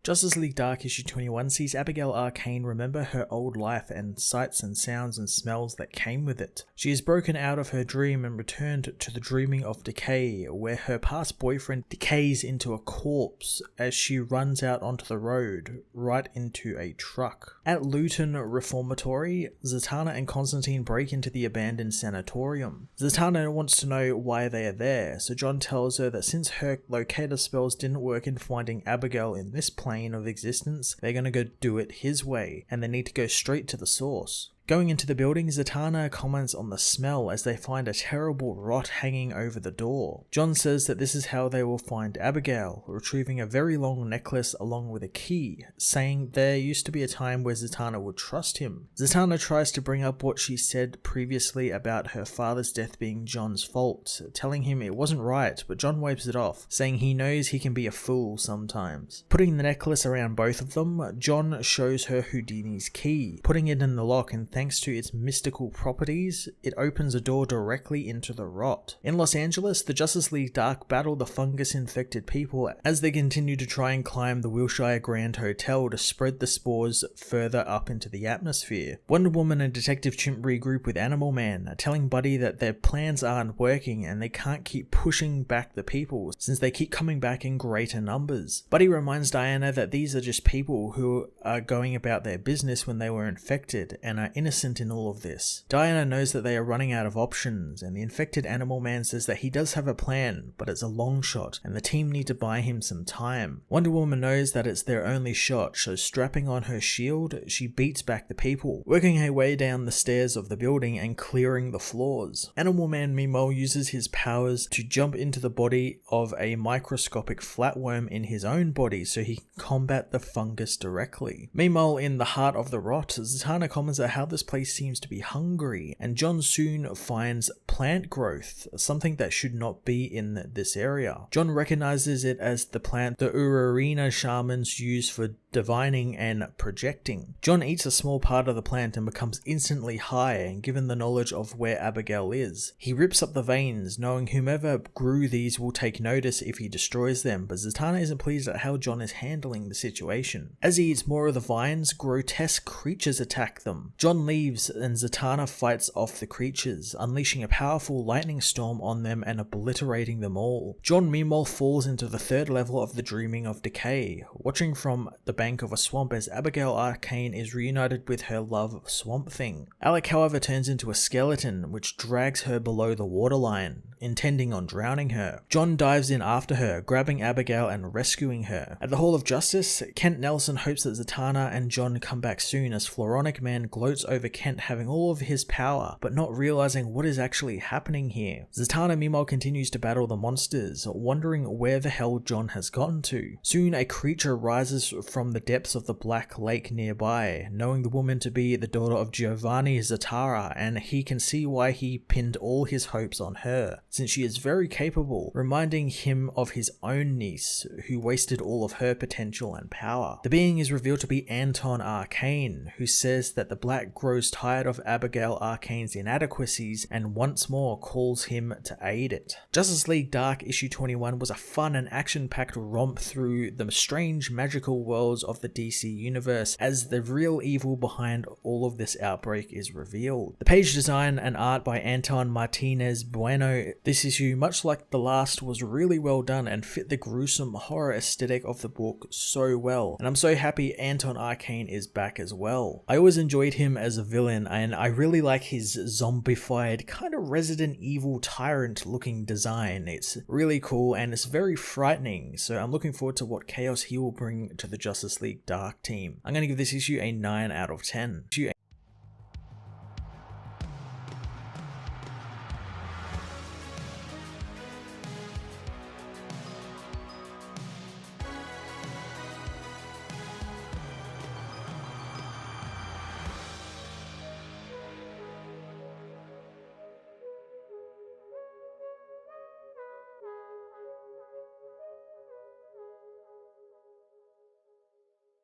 Justice League Dark issue 21 sees Abigail Arcane remember her old life and sights and sounds and smells that came with it. She is broken out of her dream and returned to the dreaming of decay, where her past boyfriend decays into a corpse as she runs out onto the road, right into a truck. At Luton Reformatory, Zatanna and Constantine break into the abandoned sanatorium. Zatanna wants to know why they are there, so John tells her that since her locator spells didn't work in finding Abigail in this plane of existence, they're gonna go do it his way, and they need to go straight to the source. Going into the building, Zatanna comments on the smell as they find a terrible rot hanging over the door. John says that this is how they will find Abigail, retrieving a very long necklace along with a key, saying there used to be a time where Zatanna would trust him. Zatanna tries to bring up what she said previously about her father's death being John's fault, telling him it wasn't right, but John wipes it off, saying he knows he can be a fool sometimes. Putting the necklace around both of them, John shows her Houdini's key, putting it in the lock, and thanks to its mystical properties, it opens a door directly into the rot. In Los Angeles, the Justice League Dark battle the fungus-infected people as they continue to try and climb the Wilshire Grand Hotel to spread the spores further up into the atmosphere. Wonder Woman and Detective Chimp regroup with Animal Man, telling Buddy that their plans aren't working and they can't keep pushing back the people since they keep coming back in greater numbers. Buddy reminds Diana that these are just people who are going about their business when they were infected and are innocent in all of this. Diana knows that they are running out of options, and the infected Animal Man says that he does have a plan, but it's a long shot, and the team need to buy him some time. Wonder Woman knows that it's their only shot, so strapping on her shield, she beats back the people, working her way down the stairs of the building and clearing the floors. Animal Man meanwhile uses his powers to jump into the body of a microscopic flatworm in his own body so he can combat the fungus directly. Meanwhile, in the heart of the rot, Zatanna comments on how this place seems to be hungry, and John soon finds plant growth, something that should not be in this area. John recognizes it as the plant the Urarina shamans use for divining and projecting. John eats a small part of the plant and becomes instantly high, and given the knowledge of where Abigail is, he rips up the veins, knowing whomever grew these will take notice if he destroys them, but Zatanna isn't pleased at how John is handling the situation. As he eats more of the vines, grotesque creatures attack them. John leaves and Zatanna fights off the creatures, unleashing a powerful lightning storm on them and obliterating them all. John meanwhile falls into the third level of the Dreaming of Decay, watching from the bank of a swamp as Abigail Arcane is reunited with her love Swamp Thing. Alec however turns into a skeleton, which drags her below the waterline, intending on drowning her. John dives in after her, grabbing Abigail and rescuing her. At the Hall of Justice, Kent Nelson hopes that Zatanna and John come back soon as Floronic Man gloats over Kent having all of his power, but not realizing what is actually happening here. Zatanna meanwhile continues to battle the monsters, wondering where the hell John has gotten to. Soon a creature rises from the depths of the Black Lake nearby, knowing the woman to be the daughter of Giovanni Zatara, and he can see why he pinned all his hopes on her, since she is very capable, reminding him of his own niece, who wasted all of her potential and power. The being is revealed to be Anton Arcane, who says that the Black grows tired of Abigail Arcane's inadequacies and once more calls him to aid it. Justice League Dark issue 21 was a fun and action-packed romp through the strange magical worlds of the DC universe as the real evil behind all of this outbreak is revealed. The page design and art by Anton Martinez Bueno this issue, much like the last, was really well done and fit the gruesome horror aesthetic of the book so well, and I'm so happy Anton Arcane is back as well. I always enjoyed him as a villain, and I really like his zombified, kind of Resident Evil tyrant looking design. It's really cool and it's very frightening, so I'm looking forward to what chaos he will bring to the Justice League Dark team. I'm going to give this issue a 9 out of 10. Issue